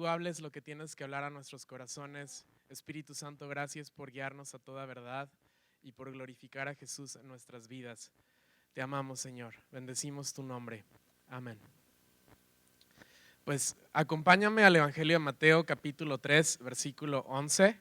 tú hables lo que tienes que hablar a nuestros corazones. Espíritu Santo, gracias por guiarnos a toda verdad y por glorificar a Jesús en nuestras vidas. Te amamos, Señor. Bendecimos tu nombre. Amén. Pues acompáñame al Evangelio de Mateo, capítulo 3, versículo 11.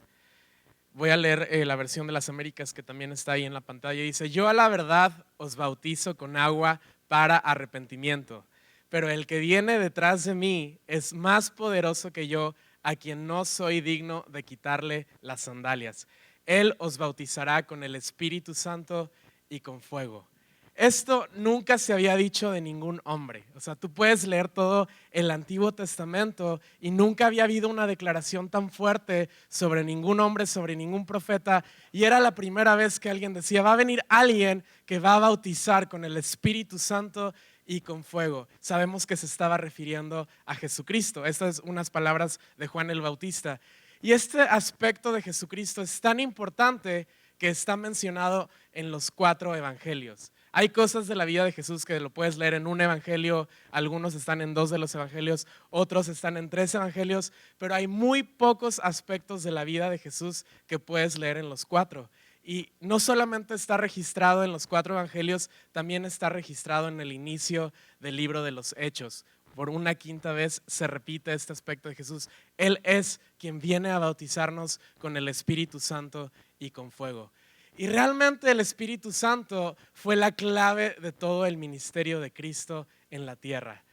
Voy a leer la versión de las Américas que también está ahí en la pantalla. Dice: yo a la verdad os bautizo con agua para arrepentimiento, pero el que viene detrás de mí es más poderoso que yo, a quien no soy digno de quitarle las sandalias. Él os bautizará con el Espíritu Santo y con fuego. Esto nunca se había dicho de ningún hombre. O sea, tú puedes leer todo el Antiguo Testamento y nunca había habido una declaración tan fuerte sobre ningún hombre, sobre ningún profeta. Y era la primera vez que alguien decía: va a venir alguien que va a bautizar con el Espíritu Santo y con fuego. Sabemos que se estaba refiriendo a Jesucristo. Estas son unas palabras de Juan el Bautista. Y este aspecto de Jesucristo es tan importante que está mencionado en los 4 evangelios. Hay cosas de la vida de Jesús que lo puedes leer en un evangelio, algunos están en 2 de los evangelios, otros están en 3 evangelios, pero hay muy pocos aspectos de la vida de Jesús que puedes leer en los 4. Y no solamente está registrado en los 4 evangelios, también está registrado en el inicio del libro de los Hechos. Por una quinta vez se repite este aspecto de Jesús. Él es quien viene a bautizarnos con el Espíritu Santo y con fuego. Y realmente el Espíritu Santo fue la clave de todo el ministerio de Cristo en la tierra.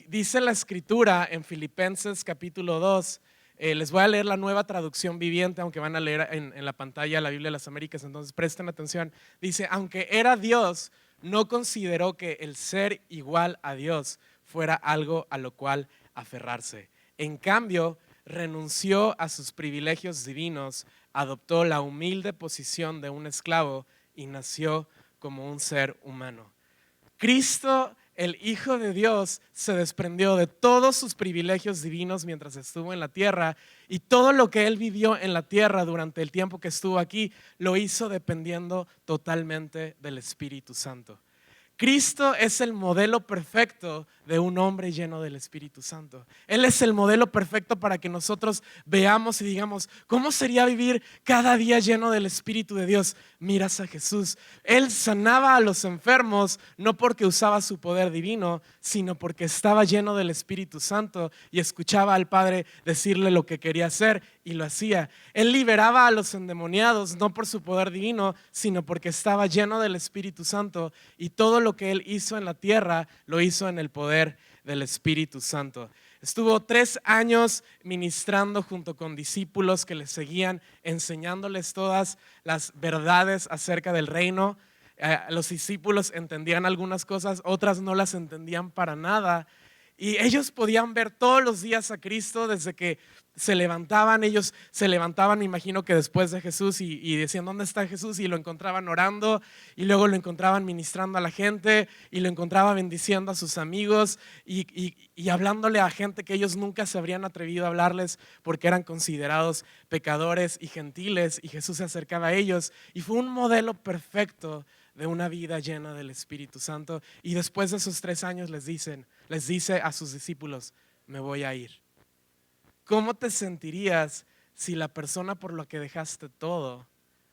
Dice la Escritura en Filipenses capítulo 2, les voy a leer la Nueva Traducción Viviente, aunque van a leer en la pantalla la Biblia de las Américas, entonces presten atención. Dice: aunque era Dios, no consideró que el ser igual a Dios fuera algo a lo cual aferrarse. En cambio, renunció a sus privilegios divinos, adoptó la humilde posición de un esclavo y nació como un ser humano. Cristo, el Hijo de Dios, se desprendió de todos sus privilegios divinos mientras estuvo en la tierra, y todo lo que Él vivió en la tierra durante el tiempo que estuvo aquí lo hizo dependiendo totalmente del Espíritu Santo. Cristo es el modelo perfecto de un hombre lleno del Espíritu Santo. Él es el modelo perfecto para que nosotros veamos y digamos: ¿cómo sería vivir cada día lleno del Espíritu de Dios? Miras a Jesús. Él sanaba a los enfermos no porque usaba su poder divino, sino porque estaba lleno del Espíritu Santo y escuchaba al Padre decirle lo que quería hacer y lo hacía. Él liberaba a los endemoniados no por su poder divino, sino porque estaba lleno del Espíritu Santo, y todo lo que Él hizo en la tierra lo hizo en el poder del Espíritu Santo. Estuvo 3 años ministrando junto con discípulos que le seguían, enseñándoles todas las verdades acerca del reino. Los discípulos entendían algunas cosas, otras no las entendían para nada. Y ellos podían ver todos los días a Cristo desde que se levantaban. Ellos se levantaban, me imagino que después de Jesús, y decían: ¿dónde está Jesús? Y lo encontraban orando, y luego lo encontraban ministrando a la gente, y lo encontraban bendiciendo a sus amigos y hablándole a gente que ellos nunca se habrían atrevido a hablarles porque eran considerados pecadores y gentiles, y Jesús se acercaba a ellos y fue un modelo perfecto de una vida llena del Espíritu Santo. Y después de esos 3 años les dice a sus discípulos: me voy a ir. ¿Cómo te sentirías si la persona por la que dejaste todo,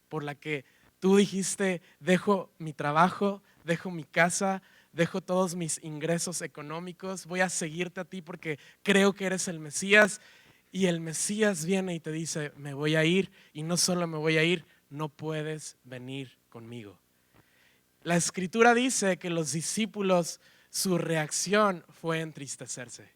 por la que tú dijiste: dejo mi trabajo, dejo mi casa, dejo todos mis ingresos económicos, voy a seguirte a ti porque creo que eres el Mesías? Y el Mesías viene y te dice: me voy a ir, y no solo me voy a ir, no puedes venir conmigo. La Escritura dice que los discípulos, su reacción fue entristecerse.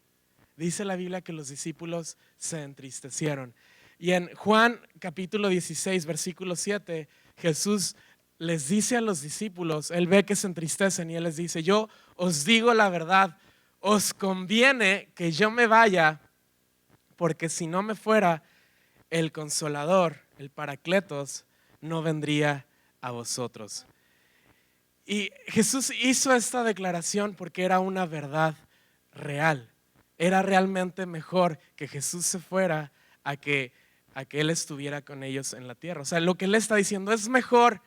Dice la Biblia que los discípulos se entristecieron. Y en Juan capítulo 16, versículo 7, Jesús les dice a los discípulos, Él ve que se entristecen y Él les dice: yo os digo la verdad, os conviene que yo me vaya, porque si no me fuera, el Consolador, el Paracletos, no vendría a vosotros. Y Jesús hizo esta declaración porque era una verdad real. Era realmente mejor que Jesús se fuera a que Él estuviera con ellos en la tierra. O sea, lo que Él está diciendo: es mejor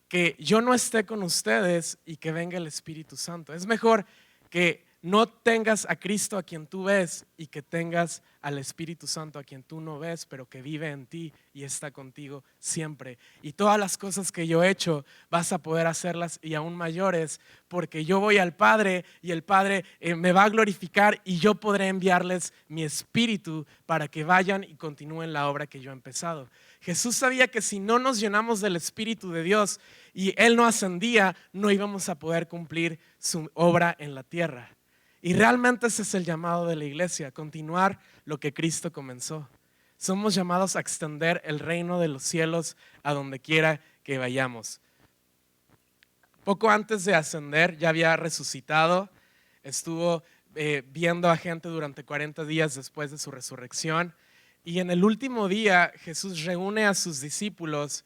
que yo no esté con ustedes y que venga el Espíritu Santo. Es mejor que no tengas a Cristo a quien tú ves y que tengas al Espíritu Santo a quien tú no ves, pero que vive en ti y está contigo siempre. Y todas las cosas que yo he hecho vas a poder hacerlas y aún mayores, porque yo voy al Padre y el Padre me va a glorificar y yo podré enviarles mi Espíritu para que vayan y continúen la obra que yo he empezado. Jesús sabía que si no nos llenamos del Espíritu de Dios y Él no ascendía, no íbamos a poder cumplir su obra en la tierra. Y realmente ese es el llamado de la iglesia, continuar lo que Cristo comenzó. Somos llamados a extender el reino de los cielos a donde quiera que vayamos. Poco antes de ascender ya había resucitado, estuvo viendo a gente durante 40 días después de su resurrección. Y en el último día Jesús reúne a sus discípulos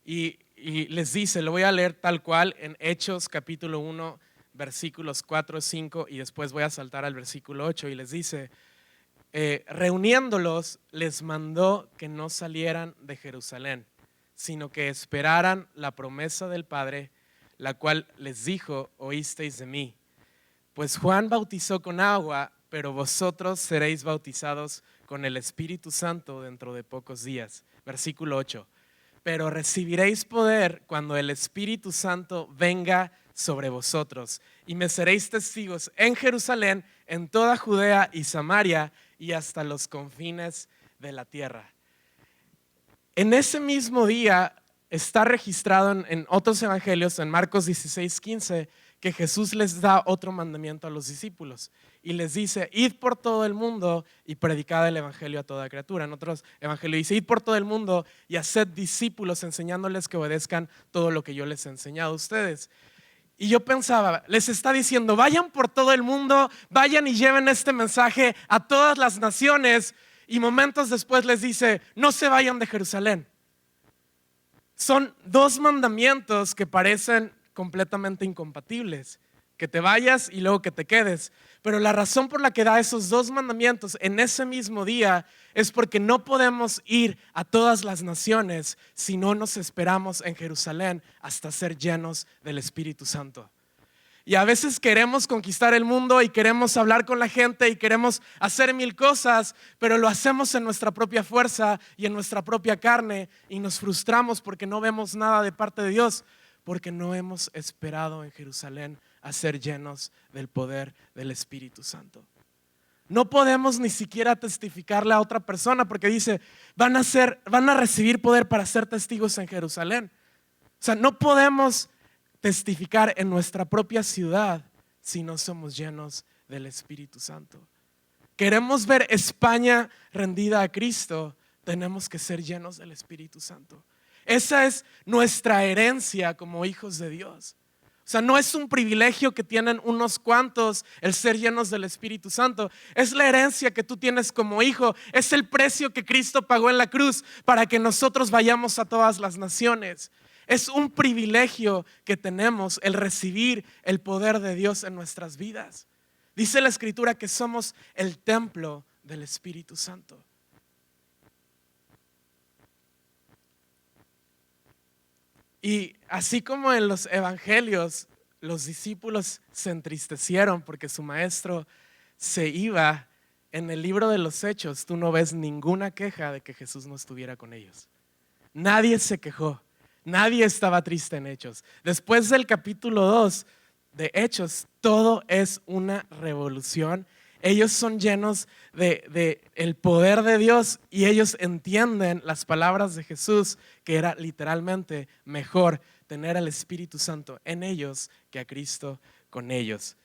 y les dice, lo voy a leer tal cual en Hechos capítulo 1, versículos 4, 5 y después voy a saltar al versículo 8 y les dice, reuniéndolos les mandó que no salieran de Jerusalén, sino que esperaran la promesa del Padre, la cual les dijo, oísteis de mí. Pues Juan bautizó con agua, pero vosotros seréis bautizados con el Espíritu Santo dentro de pocos días. Versículo 8. Pero recibiréis poder cuando el Espíritu Santo venga sobre vosotros y me seréis testigos en Jerusalén, en toda Judea y Samaria y hasta los confines de la tierra. En ese mismo día está registrado en otros evangelios, en Marcos 16:15, que Jesús les da otro mandamiento a los discípulos y les dice, id por todo el mundo y predicad el evangelio a toda criatura. En otros evangelios dice, id por todo el mundo y haced discípulos enseñándoles que obedezcan todo lo que yo les he enseñado a ustedes. Y yo pensaba, les está diciendo, vayan por todo el mundo, vayan y lleven este mensaje a todas las naciones, y momentos después les dice, no se vayan de Jerusalén. Son dos mandamientos que parecen completamente incompatibles, que te vayas y luego que te quedes. Pero la razón por la que da esos dos mandamientos en ese mismo día es porque no podemos ir a todas las naciones si no nos esperamos en Jerusalén hasta ser llenos del Espíritu Santo. Y a veces queremos conquistar el mundo y queremos hablar con la gente y queremos hacer mil cosas, pero lo hacemos en nuestra propia fuerza y en nuestra propia carne y nos frustramos porque no vemos nada de parte de Dios, porque no hemos esperado en Jerusalén a ser llenos del poder del Espíritu Santo. No podemos ni siquiera testificarle a otra persona porque dice, van a recibir poder para ser testigos en Jerusalén. O sea, no podemos testificar en nuestra propia ciudad si no somos llenos del Espíritu Santo. Queremos ver España rendida a Cristo, tenemos que ser llenos del Espíritu Santo. Esa es nuestra herencia como hijos de Dios. O sea, no es un privilegio que tienen unos cuantos el ser llenos del Espíritu Santo. Es la herencia que tú tienes como hijo. Es el precio que Cristo pagó en la cruz para que nosotros vayamos a todas las naciones. Es un privilegio que tenemos el recibir el poder de Dios en nuestras vidas. Dice la Escritura que somos el templo del Espíritu Santo. Y así como en los evangelios los discípulos se entristecieron porque su maestro se iba, en el libro de los Hechos tú no ves ninguna queja de que Jesús no estuviera con ellos. Nadie se quejó, nadie estaba triste en Hechos. Después del capítulo 2 de Hechos, todo es una revolución. Ellos son llenos de el poder de Dios y ellos entienden las palabras de Jesús, que era literalmente mejor tener al Espíritu Santo en ellos que a Cristo con ellos.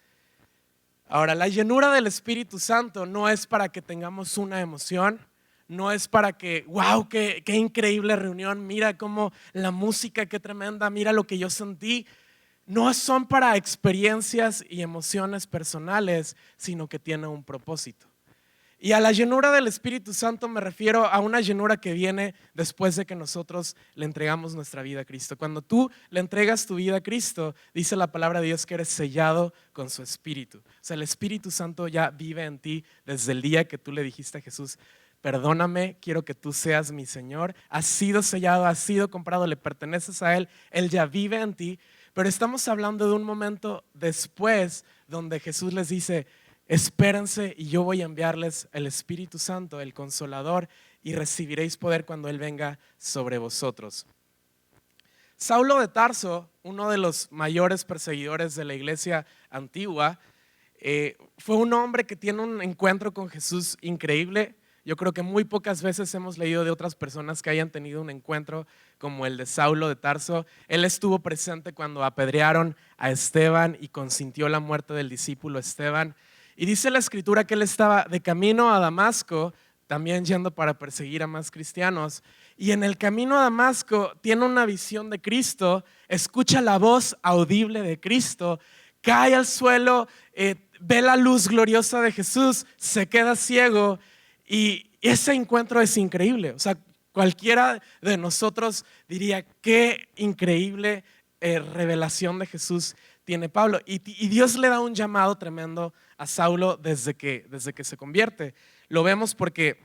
Ahora, la llenura del Espíritu Santo no es para que tengamos una emoción, no es para que, wow, qué increíble reunión, mira cómo la música, qué tremenda, mira lo que yo sentí. No son para experiencias y emociones personales, sino que tiene un propósito. Y a la llenura del Espíritu Santo me refiero a una llenura que viene después de que nosotros le entregamos nuestra vida a Cristo. Cuando tú le entregas tu vida a Cristo, dice la palabra de Dios que eres sellado con su Espíritu. O sea, el Espíritu Santo ya vive en ti desde el día que tú le dijiste a Jesús, perdóname, quiero que tú seas mi Señor. Has sido sellado, has sido comprado, le perteneces a Él, Él ya vive en ti. Pero estamos hablando de un momento después donde Jesús les dice, espérense y yo voy a enviarles el Espíritu Santo, el Consolador, y recibiréis poder cuando Él venga sobre vosotros. Saulo de Tarso, uno de los mayores perseguidores de la iglesia antigua, fue un hombre que tiene un encuentro con Jesús increíble. Yo creo que muy pocas veces hemos leído de otras personas que hayan tenido un encuentro como el de Saulo de Tarso. Él estuvo presente cuando apedrearon a Esteban y consintió la muerte del discípulo Esteban. Y dice la escritura que él estaba de camino a Damasco, también yendo para perseguir a más cristianos. Y en el camino a Damasco tiene una visión de Cristo, escucha la voz audible de Cristo, cae al suelo, ve la luz gloriosa de Jesús, se queda ciego y ese encuentro es increíble. O sea, cualquiera de nosotros diría qué increíble revelación de Jesús tiene Pablo. Y Dios le da un llamado tremendo a Saulo desde que se convierte. Lo vemos porque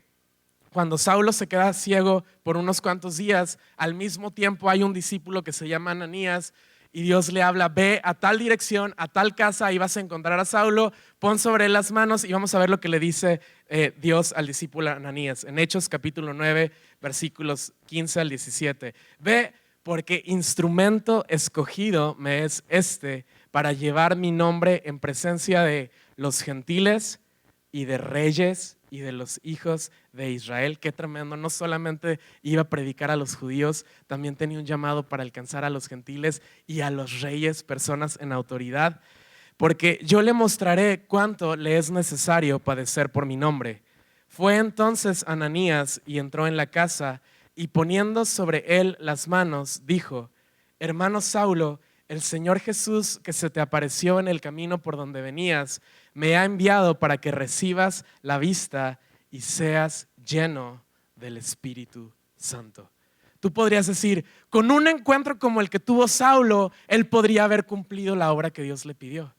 cuando Saulo se queda ciego por unos cuantos días, al mismo tiempo hay un discípulo que se llama Ananías y Dios le habla, ve a tal dirección, a tal casa, ahí vas a encontrar a Saulo, pon sobre él las manos y vamos a ver lo que le dice Dios al discípulo Ananías en Hechos capítulo 9, versículos 15 al 17. Ve, porque instrumento escogido me es para llevar mi nombre en presencia de los gentiles y de reyes y de los hijos de Israel. Qué tremendo, no solamente iba a predicar a los judíos, también tenía un llamado para alcanzar a los gentiles y a los reyes, personas en autoridad, porque yo le mostraré cuánto le es necesario padecer por mi nombre. Fue entonces Ananías y entró en la casa y poniendo sobre él las manos, dijo, hermano Saulo, el Señor Jesús que se te apareció en el camino por donde venías, me ha enviado para que recibas la vista y seas lleno del Espíritu Santo. Tú podrías decir, con un encuentro como el que tuvo Saulo, él podría haber cumplido la obra que Dios le pidió.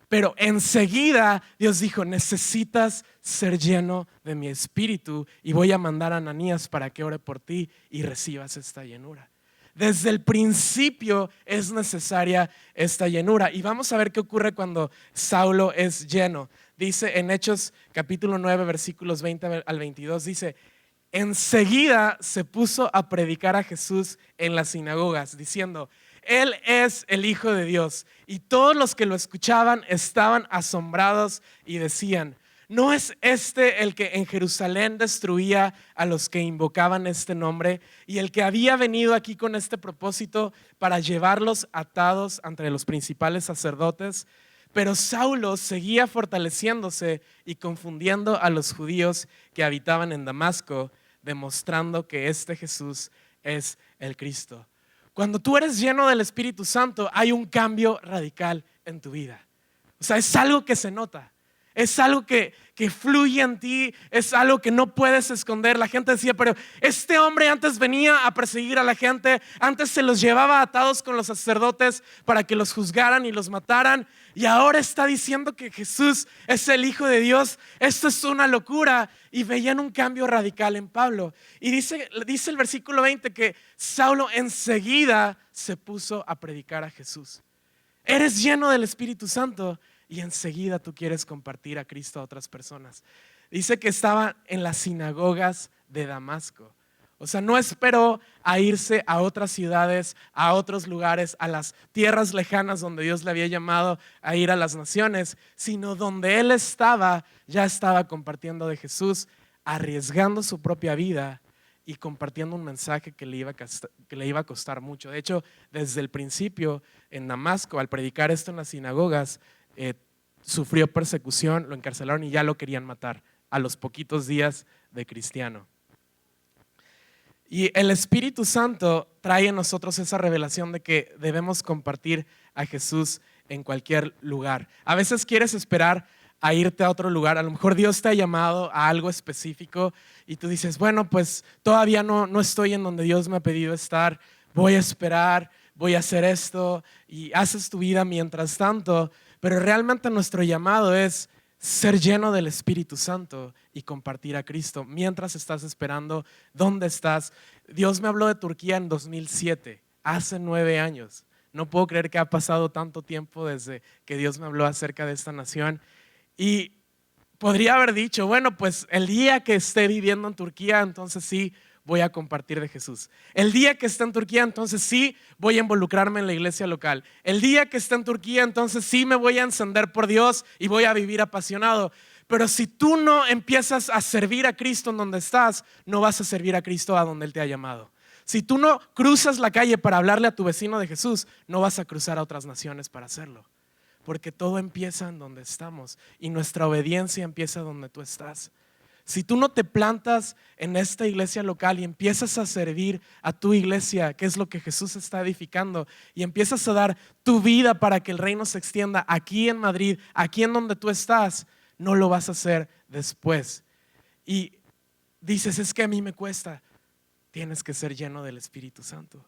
Pero enseguida Dios dijo, necesitas ser lleno de mi Espíritu y voy a mandar a Ananías para que ore por ti y recibas esta llenura. Desde el principio es necesaria esta llenura. Y vamos a ver qué ocurre cuando Saulo es lleno. Dice en Hechos capítulo 9, versículos 20 al 22, dice, enseguida se puso a predicar a Jesús en las sinagogas, diciendo, Él es el Hijo de Dios. Y todos los que lo escuchaban estaban asombrados y decían, ¿no es este el que en Jerusalén destruía a los que invocaban este nombre y el que había venido aquí con este propósito para llevarlos atados ante los principales sacerdotes? Pero Saulo seguía fortaleciéndose y confundiendo a los judíos que habitaban en Damasco, demostrando que este Jesús es el Cristo. Cuando tú eres lleno del Espíritu Santo, hay un cambio radical en tu vida. O sea, es algo que se nota. Es algo que fluye en ti, es algo que no puedes esconder. La gente decía, pero este hombre antes venía a perseguir a la gente, antes se los llevaba atados con los sacerdotes para que los juzgaran y los mataran, y ahora está diciendo que Jesús es el Hijo de Dios. Esto es una locura. Y veían un cambio radical en Pablo. Y dice el versículo 20 que Saulo enseguida se puso a predicar a Jesús. Eres lleno del Espíritu Santo y enseguida tú quieres compartir a Cristo a otras personas. Dice que estaba en las sinagogas de Damasco. O sea, no esperó a irse a otras ciudades, a otros lugares, a las tierras lejanas donde Dios le había llamado a ir a las naciones, sino donde él estaba, ya estaba compartiendo de Jesús, arriesgando su propia vida y compartiendo un mensaje que le iba a costar mucho. De hecho, desde el principio en Damasco, al predicar esto en las sinagogas, sufrió persecución, lo encarcelaron y ya lo querían matar a los poquitos días de cristiano. Y el Espíritu Santo trae en nosotros esa revelación de que debemos compartir a Jesús en cualquier lugar. A veces quieres esperar a irte a otro lugar, a lo mejor Dios te ha llamado a algo específico y tú dices, bueno, pues todavía no estoy en donde Dios me ha pedido estar, voy a esperar, voy a hacer esto y haces tu vida mientras tanto, pero realmente nuestro llamado es ser lleno del Espíritu Santo y compartir a Cristo mientras estás esperando. ¿Dónde estás? Dios me habló de Turquía en 2007, hace 9 años. no puedo creer que ha pasado tanto tiempo desde que Dios me habló acerca de esta nación. Y podría haber dicho, bueno, pues el día que esté viviendo en Turquía, entonces sí voy a compartir de Jesús. El día que esté en Turquía, entonces sí voy a involucrarme en la iglesia local. El día que esté en Turquía, entonces sí me voy a encender por Dios y voy a vivir apasionado. Pero si tú no empiezas a servir a Cristo en donde estás, no vas a servir a Cristo a donde Él te ha llamado. Si tú no cruzas la calle para hablarle a tu vecino de Jesús, no vas a cruzar a otras naciones para hacerlo. Porque todo empieza en donde estamos y nuestra obediencia empieza donde tú estás. Si tú no te plantas en esta iglesia local y empiezas a servir a tu iglesia, que es lo que Jesús está edificando, y empiezas a dar tu vida para que el reino se extienda aquí en Madrid, aquí en donde tú estás, no lo vas a hacer después. Y dices, es que a mí me cuesta. Tienes que ser lleno del Espíritu Santo,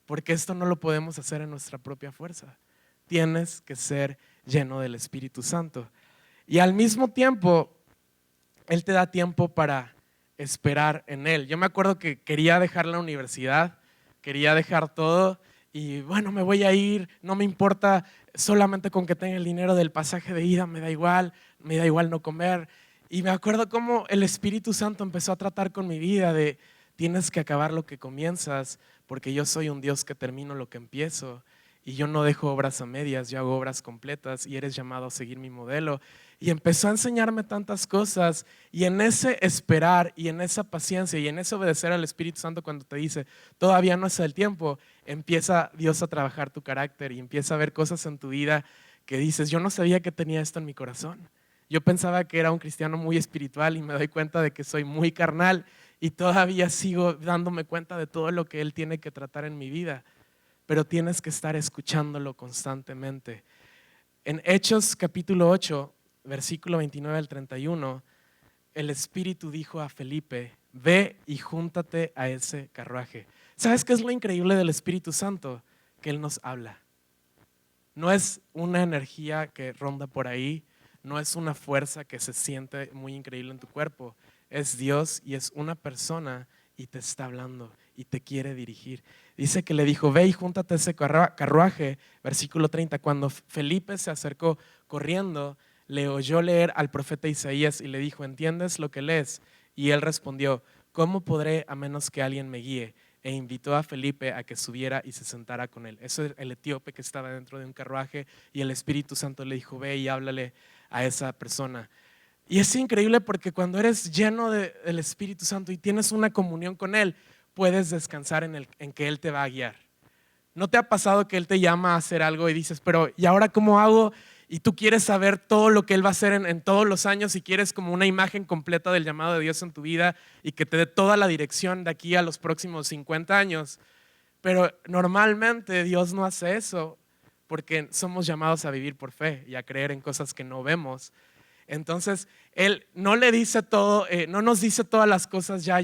porque esto no lo podemos hacer en nuestra propia fuerza. Tienes que ser lleno del Espíritu Santo. Y al mismo tiempo, Él te da tiempo para esperar en Él. Yo me acuerdo que quería dejar la universidad, quería dejar todo y bueno, me voy a ir, no me importa, solamente con que tenga el dinero del pasaje de ida, me da igual no comer. Y me acuerdo cómo el Espíritu Santo empezó a tratar con mi vida de tienes que acabar lo que comienzas, porque yo soy un Dios que termino lo que empiezo. Y yo no dejo obras a medias, yo hago obras completas y eres llamado a seguir mi modelo. Y empezó a enseñarme tantas cosas y en ese esperar y en esa paciencia y en ese obedecer al Espíritu Santo cuando te dice todavía no es el tiempo, empieza Dios a trabajar tu carácter y empieza a ver cosas en tu vida que dices, yo no sabía que tenía esto en mi corazón. Yo pensaba que era un cristiano muy espiritual y me doy cuenta de que soy muy carnal y todavía sigo dándome cuenta de todo lo que Él tiene que tratar en mi vida. Pero tienes que estar escuchándolo constantemente. En Hechos capítulo 8, versículo 29 al 31, el Espíritu dijo a Felipe, ve y júntate a ese carruaje. ¿Sabes qué es lo increíble del Espíritu Santo? Que Él nos habla. No es una energía que ronda por ahí, no es una fuerza que se siente muy increíble en tu cuerpo. Es Dios y es una persona y te está hablando y te quiere dirigir. Dice que le dijo, ve y júntate a ese carruaje, versículo 30. Cuando Felipe se acercó corriendo, le oyó leer al profeta Isaías y le dijo, ¿entiendes lo que lees? Y él respondió, ¿cómo podré a menos que alguien me guíe? E invitó a Felipe a que subiera y se sentara con él. Eso es el etíope que estaba dentro de un carruaje y el Espíritu Santo le dijo, ve y háblale a esa persona. Y es increíble porque cuando eres lleno del Espíritu Santo y tienes una comunión con Él, puedes descansar en que Él te va a guiar. ¿No te ha pasado que Él te llama a hacer algo y dices, pero ¿y ahora cómo hago? Y tú quieres saber todo lo que Él va a hacer en todos los años y quieres como una imagen completa del llamado de Dios en tu vida y que te dé toda la dirección de aquí a los próximos 50 años. Pero normalmente Dios no hace eso porque somos llamados a vivir por fe y a creer en cosas que no vemos. Entonces, Él no le dice todo, no nos dice todas las cosas ya,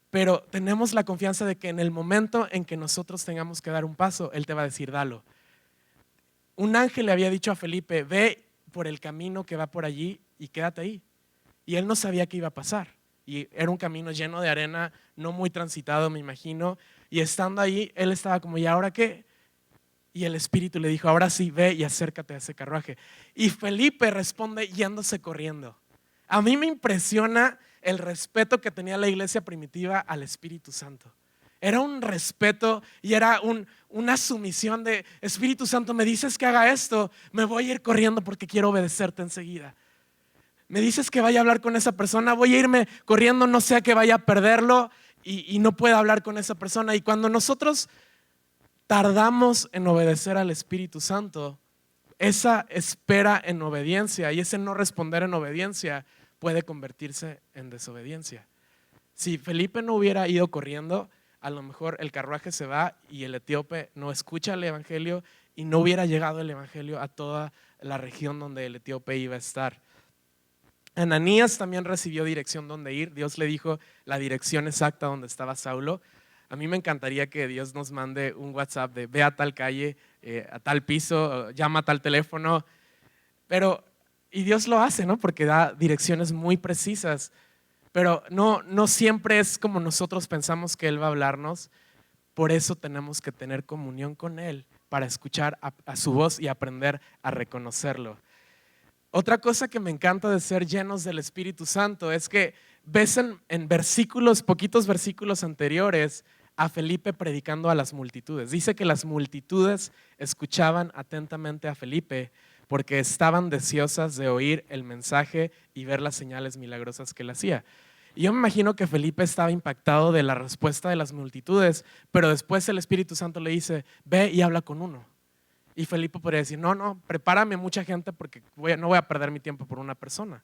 pero tenemos la confianza de que en el momento en que nosotros tengamos que dar un paso, Él te va a decir, dalo. Un ángel le había dicho a Felipe, ve por el camino que va por allí y quédate ahí. Y él no sabía qué iba a pasar. Y era un camino lleno de arena, no muy transitado, me imagino. Y estando ahí, él estaba como, ¿y ahora qué? Y el Espíritu le dijo, ahora sí, ve y acércate a ese carruaje. Y Felipe responde yéndose corriendo. A mí me impresiona el respeto que tenía la iglesia primitiva al Espíritu Santo. Era un respeto y era una sumisión de, Espíritu Santo, me dices que haga esto, me voy a ir corriendo porque quiero obedecerte enseguida. Me dices que vaya a hablar con esa persona, voy a irme corriendo, no sea que vaya a perderlo y no pueda hablar con esa persona. Y cuando nosotros tardamos en obedecer al Espíritu Santo, esa espera en obediencia y ese no responder en obediencia puede convertirse en desobediencia. Si Felipe no hubiera ido corriendo, a lo mejor el carruaje se va y el etíope no escucha el evangelio y no hubiera llegado el evangelio a toda la región donde el etíope iba a estar. Ananías también recibió dirección donde ir. Dios le dijo la dirección exacta donde estaba Saulo. A mí me encantaría que Dios nos mande un WhatsApp de ve a tal calle, a tal piso, llama a tal teléfono. Y Dios lo hace, ¿no? Porque da direcciones muy precisas. Pero no siempre es como nosotros pensamos que Él va a hablarnos. Por eso tenemos que tener comunión con Él para escuchar a su voz y aprender a reconocerlo. Otra cosa que me encanta de ser llenos del Espíritu Santo es que ves en poquitos versículos anteriores, a Felipe predicando a las multitudes. Dice que las multitudes escuchaban atentamente a Felipe porque estaban deseosas de oír el mensaje y ver las señales milagrosas que él hacía. Y yo me imagino que Felipe estaba impactado de la respuesta de las multitudes, pero después el Espíritu Santo le dice, ve y habla con uno. Y Felipe podría decir, no, prepárame mucha gente porque no voy a perder mi tiempo por una persona.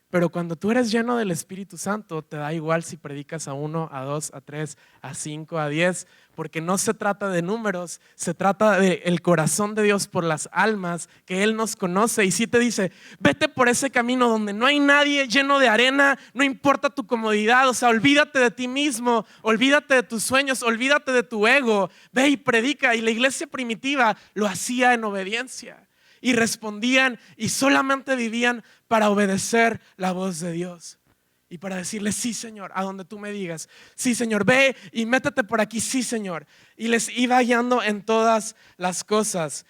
Pero cuando tú eres lleno del Espíritu Santo, te da igual si predicas a 1, a 2, a 3, a 5, a 10, porque no se trata de números, se trata del corazón de Dios por las almas, que Él nos conoce. Y si te dice, vete por ese camino donde no hay nadie, lleno de arena, no importa tu comodidad, o sea, olvídate de ti mismo, olvídate de tus sueños, olvídate de tu ego, ve y predica. Y la iglesia primitiva lo hacía en obediencia. Y respondían y solamente vivían para obedecer la voz de Dios y para decirle, sí Señor, a donde tú me digas, sí Señor, ve y métete por aquí, sí Señor. Y les iba guiando en todas las cosas.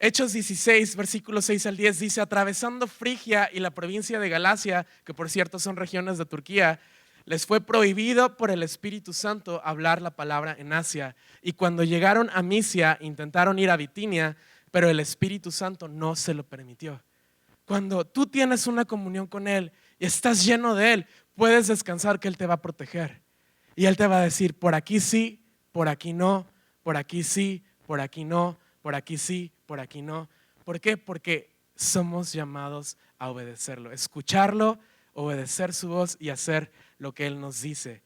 Hechos 16, versículos 6 al 10 dice, atravesando Frigia y la provincia de Galacia, que por cierto son regiones de Turquía, les fue prohibido por el Espíritu Santo hablar la palabra en Asia. Y cuando llegaron a Misia, intentaron ir a Bitinia, pero el Espíritu Santo no se lo permitió. Cuando tú tienes una comunión con Él y estás lleno de Él, puedes descansar que Él te va a proteger. Y Él te va a decir, por aquí sí, por aquí no, por aquí sí, por aquí no, por aquí sí, por aquí no. ¿Por qué? Porque somos llamados a obedecerlo, escucharlo, obedecer su voz y hacer lo que Él nos dice.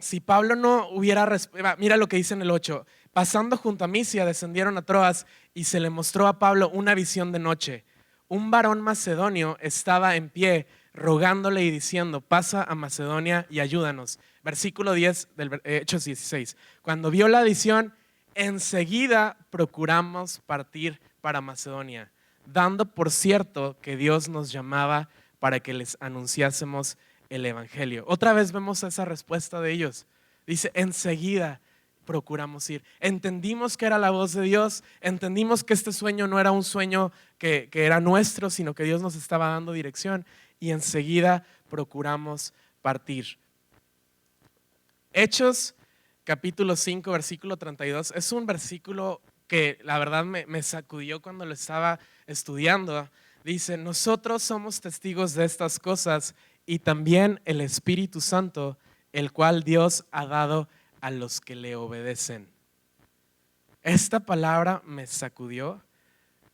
Si Pablo no hubiera, mira lo que dice en el 8, pasando junto a Misia descendieron a Troas y se le mostró a Pablo una visión de noche. Un varón macedonio estaba en pie rogándole y diciendo, pasa a Macedonia y ayúdanos. Versículo 10 del Hechos 16. Cuando vio la visión, enseguida procuramos partir para Macedonia, dando por cierto que Dios nos llamaba para que les anunciásemos el evangelio. Otra vez vemos esa respuesta de ellos. Dice, enseguida procuramos ir. Entendimos que era la voz de Dios, entendimos que este sueño no era un sueño que era nuestro, sino que Dios nos estaba dando dirección y enseguida procuramos partir. Hechos capítulo 5, versículo 32, es un versículo que la verdad me sacudió cuando lo estaba estudiando. Dice, nosotros somos testigos de estas cosas y también el Espíritu Santo, el cual Dios ha dado a los que le obedecen. Esta palabra me sacudió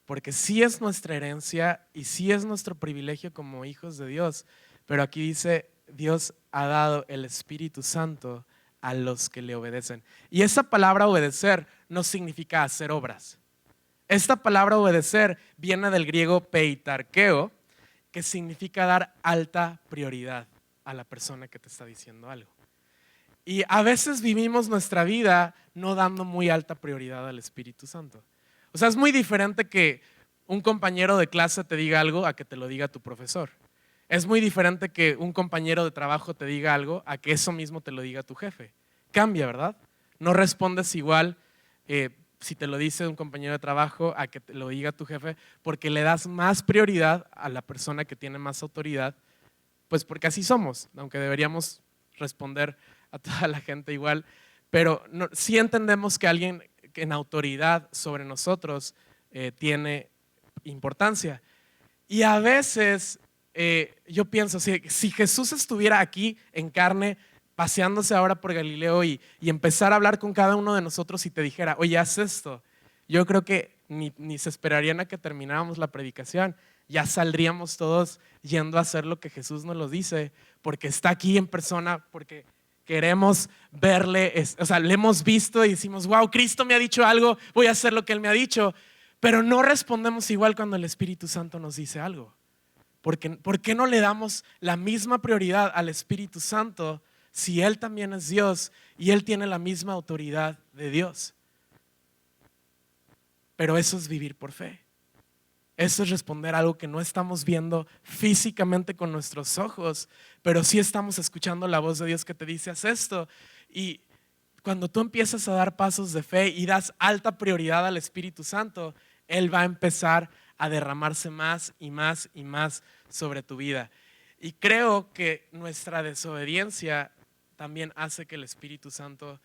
porque sí es nuestra herencia y sí es nuestro privilegio como hijos de Dios, pero aquí dice, Dios ha dado el Espíritu Santo a los que le obedecen. Y esa palabra obedecer no significa hacer obras. Esta palabra obedecer viene del griego peitarkeo, que significa dar alta prioridad a la persona que te está diciendo algo. Y a veces vivimos nuestra vida no dando muy alta prioridad al Espíritu Santo. O sea, es muy diferente que un compañero de clase te diga algo a que te lo diga tu profesor. Es muy diferente que un compañero de trabajo te diga algo a que eso mismo te lo diga tu jefe. Cambia, ¿verdad? No respondes igual si te lo dice un compañero de trabajo a que te lo diga tu jefe, porque le das más prioridad a la persona que tiene más autoridad, pues porque así somos, aunque deberíamos responder a toda la gente igual, pero sí entendemos que alguien en autoridad sobre nosotros tiene importancia. Y a veces yo pienso, si Jesús estuviera aquí en carne, paseándose ahora por Galileo y empezar a hablar con cada uno de nosotros y te dijera, oye, haz esto, yo creo que ni se esperarían a que termináramos la predicación, ya saldríamos todos yendo a hacer lo que Jesús nos lo dice, porque está aquí en persona, porque queremos verle, o sea, le hemos visto y decimos, wow, Cristo me ha dicho algo, voy a hacer lo que Él me ha dicho, pero no respondemos igual cuando el Espíritu Santo nos dice algo. ¿Por qué no le damos la misma prioridad al Espíritu Santo si Él también es Dios y Él tiene la misma autoridad de Dios? Pero eso es vivir por fe. Eso es responder a algo que no estamos viendo físicamente con nuestros ojos, pero sí estamos escuchando la voz de Dios que te dice, haz esto. Y cuando tú empiezas a dar pasos de fe y das alta prioridad al Espíritu Santo, Él va a empezar a derramarse más y más y más sobre tu vida. Y creo que nuestra desobediencia también hace que el Espíritu Santo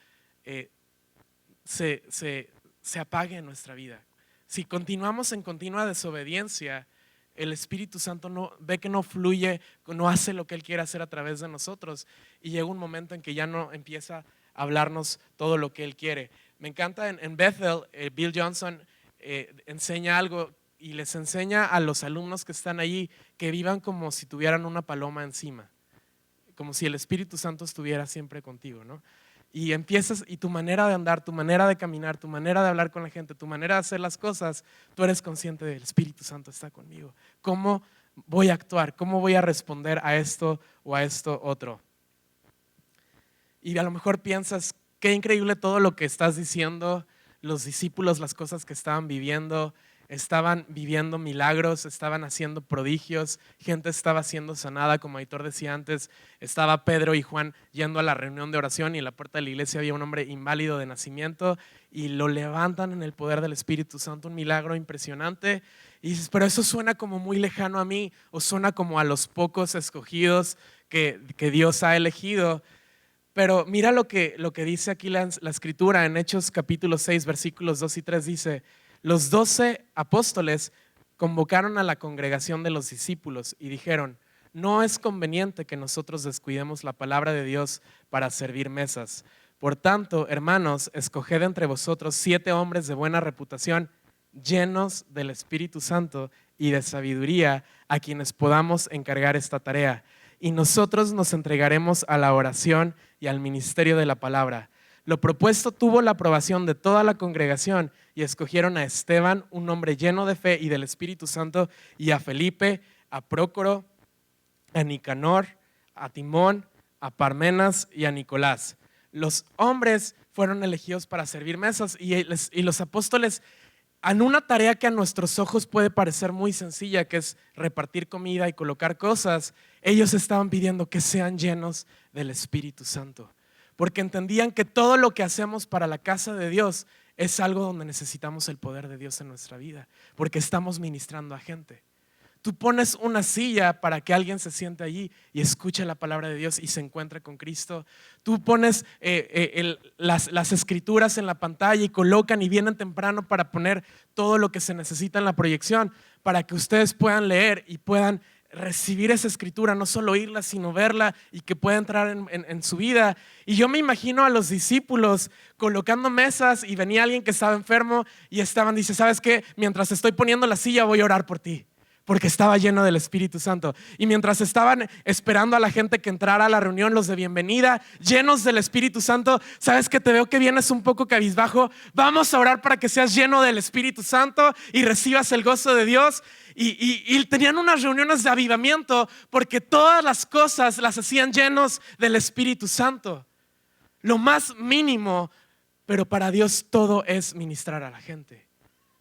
se apague en nuestra vida. Si continuamos en continua desobediencia, el Espíritu Santo ve que no fluye, no hace lo que Él quiere hacer a través de nosotros, y llega un momento en que ya no empieza a hablarnos todo lo que Él quiere. Me encanta en Bethel, Bill Johnson enseña algo y les enseña a los alumnos que están allí que vivan como si tuvieran una paloma encima, como si el Espíritu Santo estuviera siempre contigo, ¿no? Y empiezas, y tu manera de andar, tu manera de caminar, tu manera de hablar con la gente, tu manera de hacer las cosas, tú eres consciente del Espíritu Santo está conmigo. ¿Cómo voy a actuar? ¿Cómo voy a responder a esto o a esto otro? Y a lo mejor piensas, qué increíble todo lo que estás diciendo. Los discípulos, las cosas que estaban viviendo milagros, estaban haciendo prodigios, gente estaba siendo sanada, como Aitor decía antes. Estaba Pedro y Juan yendo a la reunión de oración, y en la puerta de la iglesia había un hombre inválido de nacimiento y lo levantan en el poder del Espíritu Santo, un milagro impresionante. Y dices, pero eso suena como muy lejano a mí, o suena como a los pocos escogidos que Dios ha elegido. Pero mira lo que dice aquí la escritura en Hechos capítulo 6 versículos 2 y 3. Dice: los 12 apóstoles convocaron a la congregación de los discípulos y dijeron: no es conveniente que nosotros descuidemos la palabra de Dios para servir mesas. Por tanto, hermanos, escoged entre vosotros 7 hombres de buena reputación, llenos del Espíritu Santo y de sabiduría, a quienes podamos encargar esta tarea. Y nosotros nos entregaremos a la oración y al ministerio de la palabra. Lo propuesto tuvo la aprobación de toda la congregación, y escogieron a Esteban, un hombre lleno de fe y del Espíritu Santo, y a Felipe, a Prócoro, a Nicanor, a Timón, a Parmenas y a Nicolás. Los hombres fueron elegidos para servir mesas, y los apóstoles, en una tarea que a nuestros ojos puede parecer muy sencilla, que es repartir comida y colocar cosas, ellos estaban pidiendo que sean llenos del Espíritu Santo, porque entendían que todo lo que hacemos para la casa de Dios es algo donde necesitamos el poder de Dios en nuestra vida, porque estamos ministrando a gente. Tú pones una silla para que alguien se siente allí y escuche la palabra de Dios y se encuentre con Cristo. Tú pones las escrituras en la pantalla y colocan y vienen temprano para poner todo lo que se necesita en la proyección, para que ustedes puedan leer y puedan recibir esa escritura, no solo oírla, sino verla, y que pueda entrar en su vida. Y yo me imagino a los discípulos colocando mesas, y venía alguien que estaba enfermo y dice: ¿sabes qué? Mientras estoy poniendo la silla voy a orar por ti, porque estaba lleno del Espíritu Santo. Y mientras estaban esperando a la gente que entrara a la reunión, los de bienvenida, llenos del Espíritu Santo: ¿sabes que te veo que vienes un poco cabizbajo? Vamos a orar para que seas lleno del Espíritu Santo y recibas el gozo de Dios. Y tenían unas reuniones de avivamiento, porque todas las cosas las hacían llenos del Espíritu Santo. Lo más mínimo, pero para Dios todo es ministrar a la gente.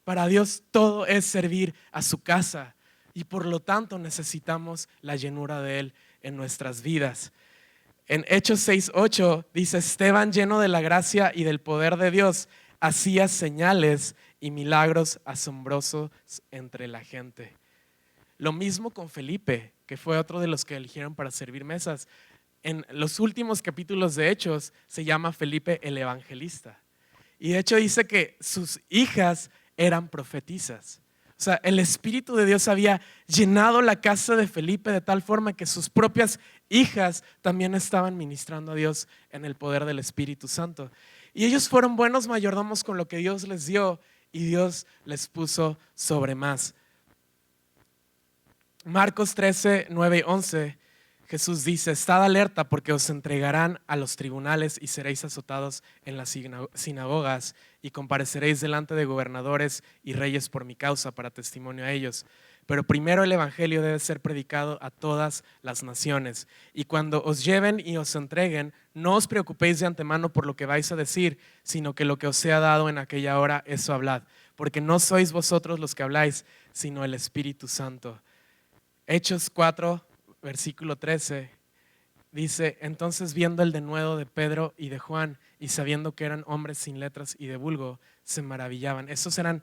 Para Dios todo es servir a su casa. Y por lo tanto necesitamos la llenura de Él en nuestras vidas. En Hechos 6:8 dice: Esteban, lleno de la gracia y del poder de Dios, hacía señales y milagros asombrosos entre la gente. Lo mismo con Felipe, que fue otro de los que eligieron para servir mesas. En los últimos capítulos de Hechos se llama Felipe el evangelista. Y de hecho dice que sus hijas eran profetisas. O sea, el Espíritu de Dios había llenado la casa de Felipe de tal forma que sus propias hijas también estaban ministrando a Dios en el poder del Espíritu Santo. Y ellos fueron buenos mayordomos con lo que Dios les dio, y Dios les puso sobre más. Marcos 13, 9 y 11, Jesús dice: estad alerta, porque os entregarán a los tribunales y seréis azotados en las sinagogas, y compareceréis delante de gobernadores y reyes por mi causa, para testimonio a ellos. Pero primero el evangelio debe ser predicado a todas las naciones. Y cuando os lleven y os entreguen, no os preocupéis de antemano por lo que vais a decir, sino que lo que os sea dado en aquella hora, eso hablad. Porque no sois vosotros los que habláis, sino el Espíritu Santo. Hechos 4, versículo 13, dice: entonces viendo el denuedo de Pedro y de Juan y sabiendo que eran hombres sin letras y de vulgo, se maravillaban. Esos eran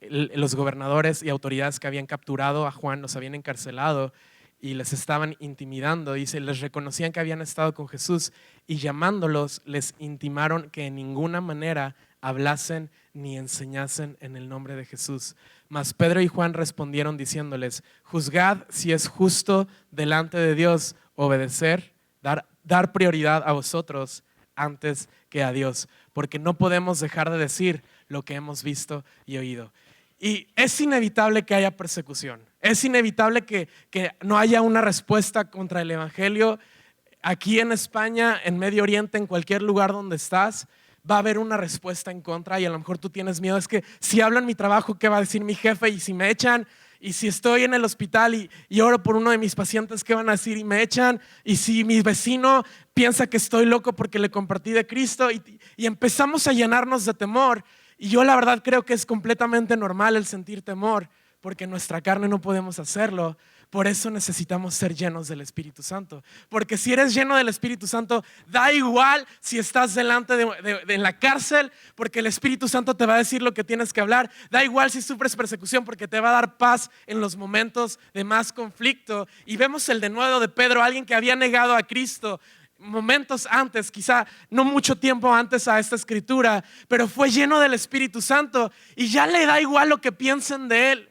los gobernadores y autoridades que habían capturado a Juan, los habían encarcelado y les estaban intimidando. Dice, les reconocían que habían estado con Jesús y llamándolos les intimaron que en ninguna manera hablasen ni enseñasen en el nombre de Jesús. Mas Pedro y Juan respondieron diciéndoles: juzgad si es justo delante de Dios obedecer, dar prioridad a vosotros antes que a Dios, porque no podemos dejar de decir lo que hemos visto y oído. Y es inevitable que haya persecución, es inevitable que no haya una respuesta contra el evangelio. Aquí en España, en Medio Oriente, en cualquier lugar donde estás, va a haber una respuesta en contra. Y a lo mejor tú tienes miedo, es que si hablo en mi trabajo, ¿qué va a decir mi jefe? Y si me echan, y si estoy en el hospital y oro por uno de mis pacientes, ¿qué van a decir? Y me echan. Y si mi vecino piensa que estoy loco porque le compartí de Cristo, y empezamos a llenarnos de temor. Y yo la verdad creo que es completamente normal el sentir temor, porque en nuestra carne no podemos hacerlo. Por eso necesitamos ser llenos del Espíritu Santo, porque si eres lleno del Espíritu Santo, da igual si estás delante de la cárcel, porque el Espíritu Santo te va a decir lo que tienes que hablar. Da igual si sufres persecución, porque te va a dar paz en los momentos de más conflicto. Y vemos el denuedo de Pedro, alguien que había negado a Cristo momentos antes, quizá no mucho tiempo antes a esta escritura, pero fue lleno del Espíritu Santo y ya le da igual lo que piensen de él.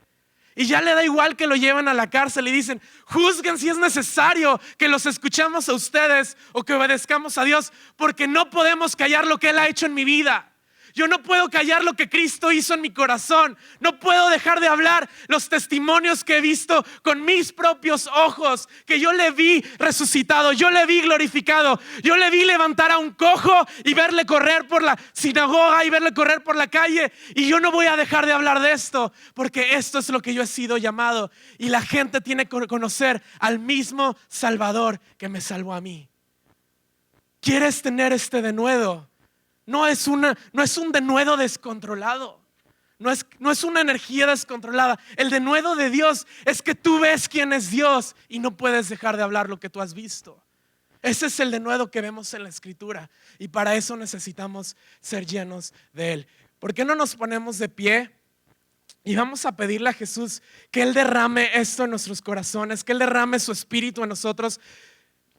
Y ya le da igual que lo lleven a la cárcel y dicen: juzguen si es necesario que los escuchemos a ustedes o que obedezcamos a Dios, porque no podemos callar lo que Él ha hecho en mi vida. Yo no puedo callar lo que Cristo hizo en mi corazón. No puedo dejar de hablar los testimonios que he visto con mis propios ojos, que yo le vi resucitado, yo le vi glorificado, yo le vi levantar a un cojo y verle correr por la sinagoga y verle correr por la calle. Y yo no voy a dejar de hablar de esto, porque esto es lo que yo he sido llamado. Y la gente tiene que conocer al mismo Salvador que me salvó a mí. ¿Quieres tener este denuedo? No es un denuedo descontrolado. No es una energía descontrolada. El denuedo de Dios es que tú ves quién es Dios y no puedes dejar de hablar lo que tú has visto. Ese es el denuedo que vemos en la Escritura, y para eso necesitamos ser llenos de Él. ¿Por qué no nos ponemos de pie y vamos a pedirle a Jesús que Él derrame esto en nuestros corazones, que Él derrame su Espíritu en nosotros?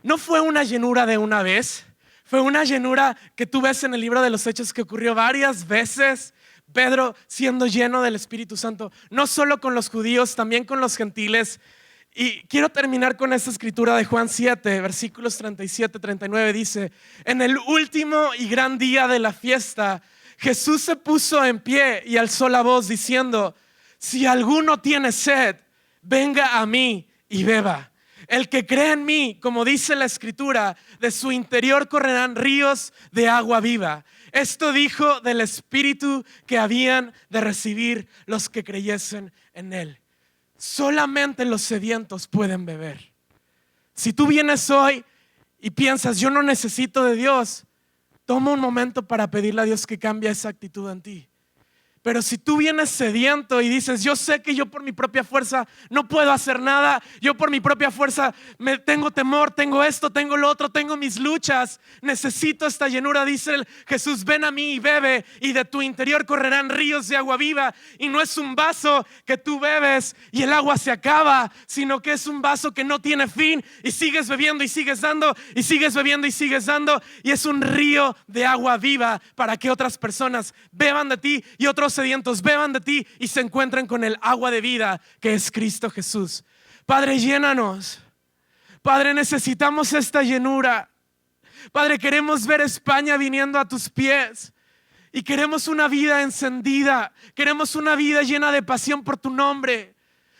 No fue una llenura de una vez. Fue una llenura que tú ves en el libro de los Hechos que ocurrió varias veces. Pedro siendo lleno del Espíritu Santo, no solo con los judíos, también con los gentiles. Y quiero terminar con esta escritura de Juan 7, versículos 37-39. Dice: en el último y gran día de la fiesta, Jesús se puso en pie y alzó la voz diciendo: si alguno tiene sed, venga a mí y beba. El que cree en mí, como dice la Escritura, de su interior correrán ríos de agua viva. Esto dijo del Espíritu que habían de recibir los que creyesen en Él. Solamente los sedientos pueden beber. Si tú vienes hoy y piensas: yo no necesito de Dios, toma un momento para pedirle a Dios que cambie esa actitud en ti. Pero si tú vienes sediento y dices: yo sé que yo por mi propia fuerza no puedo hacer nada, yo por mi propia fuerza tengo temor, tengo esto, tengo lo otro, tengo mis luchas, necesito esta llenura, dice Jesús: ven a mí y bebe, y de tu interior correrán ríos de agua viva. Y no es un vaso que tú bebes y el agua se acaba, sino que es un vaso que no tiene fin, y sigues bebiendo y sigues dando, y sigues bebiendo y sigues dando, y es un río de agua viva para que otras personas beban de ti y otros sedientos beban de ti y se encuentren con el agua de vida que es Cristo Jesús. Padre, llénanos. Padre, necesitamos esta llenura. Padre, queremos ver España viniendo a tus pies, y queremos una vida encendida, queremos una vida llena de pasión por tu nombre.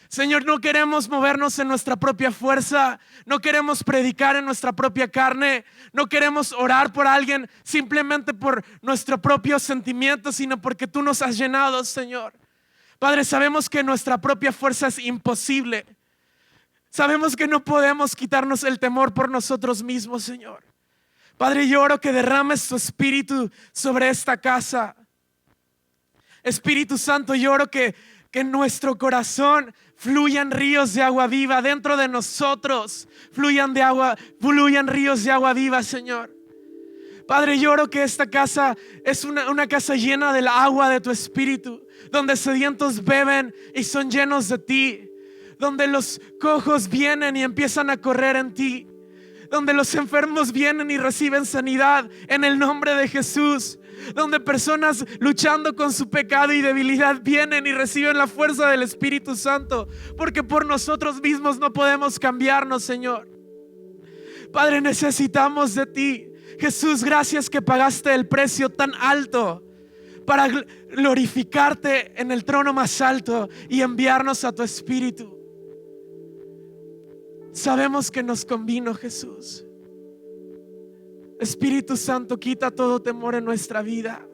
Señor, no queremos movernos en nuestra propia fuerza, no queremos predicar en nuestra propia carne, no queremos orar por alguien simplemente por nuestro propio sentimiento, sino porque tú nos has llenado, Señor. Padre, sabemos que nuestra propia fuerza es imposible. Sabemos que no podemos quitarnos el temor por nosotros mismos, Señor. Padre, yo oro que derrames tu Espíritu sobre esta casa. Espíritu Santo, yo oro que que en nuestro corazón fluyan ríos de agua viva, dentro de nosotros fluyan ríos de agua viva, Señor. Padre, yo oro que esta casa es una casa llena del agua de tu Espíritu, donde sedientos beben y son llenos de ti, donde los cojos vienen y empiezan a correr en ti, donde los enfermos vienen y reciben sanidad en el nombre de Jesús, donde personas luchando con su pecado y debilidad vienen y reciben la fuerza del Espíritu Santo, porque por nosotros mismos no podemos cambiarnos, Señor. Padre, necesitamos de ti. Jesús, gracias que pagaste el precio tan alto para glorificarte en el trono más alto y enviarnos a tu Espíritu. Sabemos que nos convino, Jesús. Espíritu Santo, quita todo temor en nuestra vida.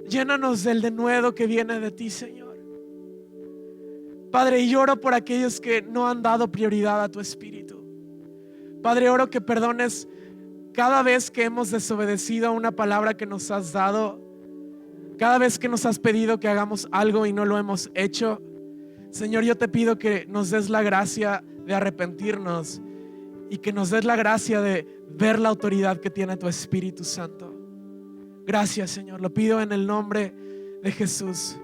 Llénanos del denuedo que viene de ti, Señor. Padre, y oro por aquellos que no han dado prioridad a tu Espíritu. Padre, oro que perdones cada vez que hemos desobedecido a una palabra que nos has dado, cada vez que nos has pedido que hagamos algo y no lo hemos hecho. Señor, yo te pido que nos des la gracia de arrepentirnos y que nos des la gracia de ver la autoridad que tiene tu Espíritu Santo. Gracias, Señor, lo pido en el nombre de Jesús.